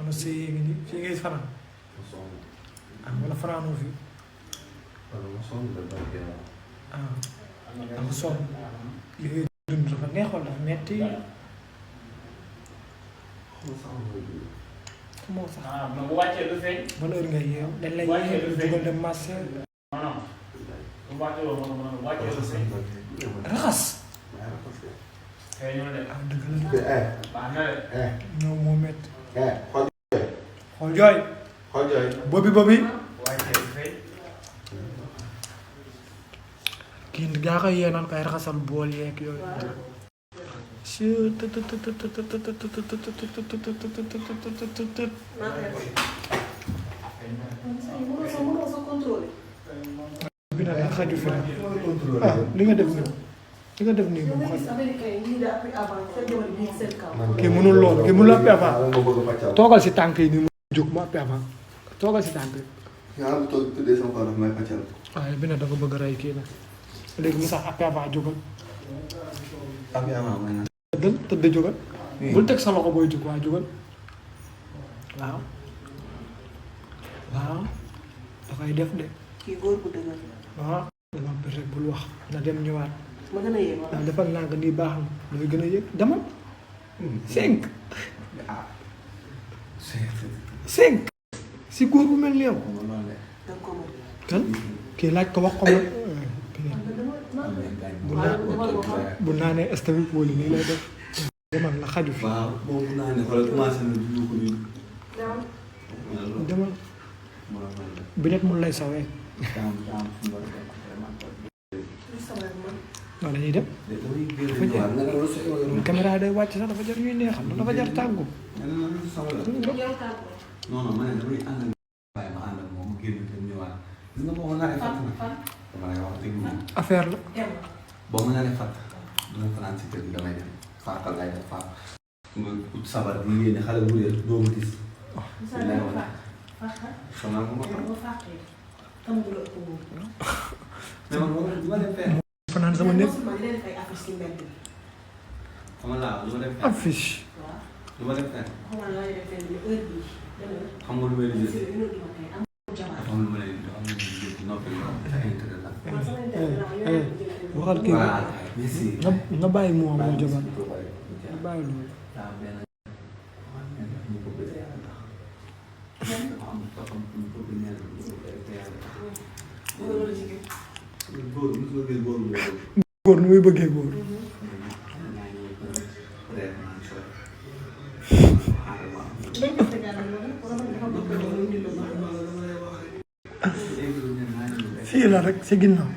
soxna si ngi nii fii ngay fanaan wala fanaanoo fi danga sonn li ngay dund dafa neexoon dafa metti moo sax bu wàccee du feeñ. ban heure ngay yeew dañ lay yeew dugal dem marché raxas dëgg la ñëw moo métti xool jooy bobi kii gaa koy yee naan koy raxasal bool yeeg yooyu bi nag daa xaju fi li nga def nii moom xaj kii mënul lool kii mënul appi avant toogal si tànk yi nii mu jóg mu appi avant toogal si tànk yi waaye bi nag dafa bëgg a rey kii nag léegi mu sax appi avant jógal tëdd jógal bul teg sa loxo booy jóg waa jógal waaw da koy def de kii góor bu dëgër waaw dama bi rek bul wax na dem ñëwaat ma gën a yéeg waaw defal naa ko nii baax na looy gën a yëg demal 5 si góor bu mel ni yow kan kii laaj ko wax ko bu naanee estami pooli nii lay def demal la xaju fi demal bi net mun lay sawee non dañuy dem dafa jar caméra day wàcc sax dafa jar ñuy neexal dafa jar tàggu affaire la boo mën a def fàtt dina fanaan si kër gi damay dem faatal lay def faat nga ut sabar bi yéene xale bu dee doo ma gis lay wala xanaa ma mais man moom du ma dem fenn fanaan sama néeg xam nga laa du ma dem fenn affiche du ma dem fenn xam nga lu may liggéey xam lu ma lay liggéey noppi waxal kii nga bàyyi mu wax moo jabar nga bàyyi loolu góor nu muy bëggee góor fii la rek si ginnaaw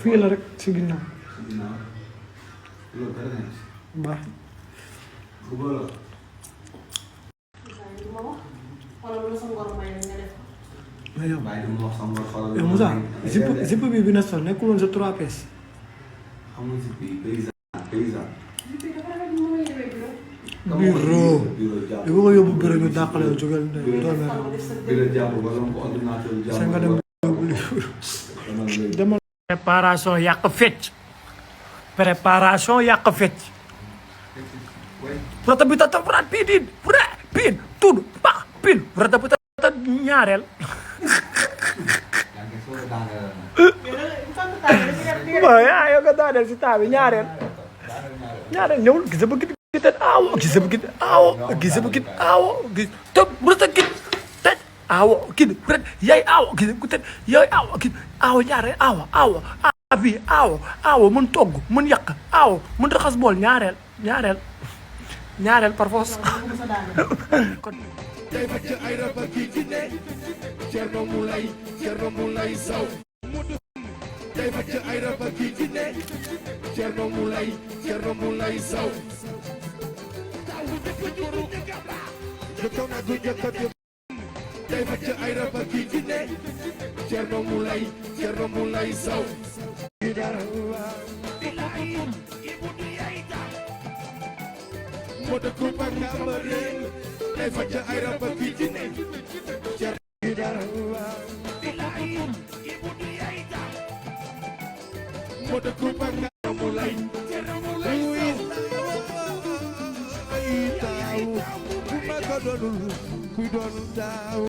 fii la rek si ginnaaw baax yow Moussa zip bi na sol nekkul woon sa 3 pièces bureau di ko yóbbu bureau ñu dàqale yow jógal sa nga dem demal préparation yàq fecc rata bi tata frat pidin pin tud pa pin rata bi tata ñaareel waaw yaa yow nga daaneel si taa bi ñaareel ñëwul gis ba gis aawo gis aawo gis tëb rata gis tëj aawo gis ret yaay aawo gis ku tëj yaay aawo gis aawo ñaareel aawo avi aawo mën togg mën yàq aawo mën raxas bool ñaareel par force kon day fa ci ay raba gi ci ne Cerno Moulay Sow day fa ci ay raba gi ci ne Cerno Moulay Sow tawu dëkk juru jëkko na gu jëkko day fa ci ay raba gi ci ne Cerno Moulay Sow moo dëkk ba Cambérène day fa ci ay raba gi ci ne Cerno moo dëkk ba Thierno Moulay wuy ay taaw bu ma ko doonul kuy doon taaw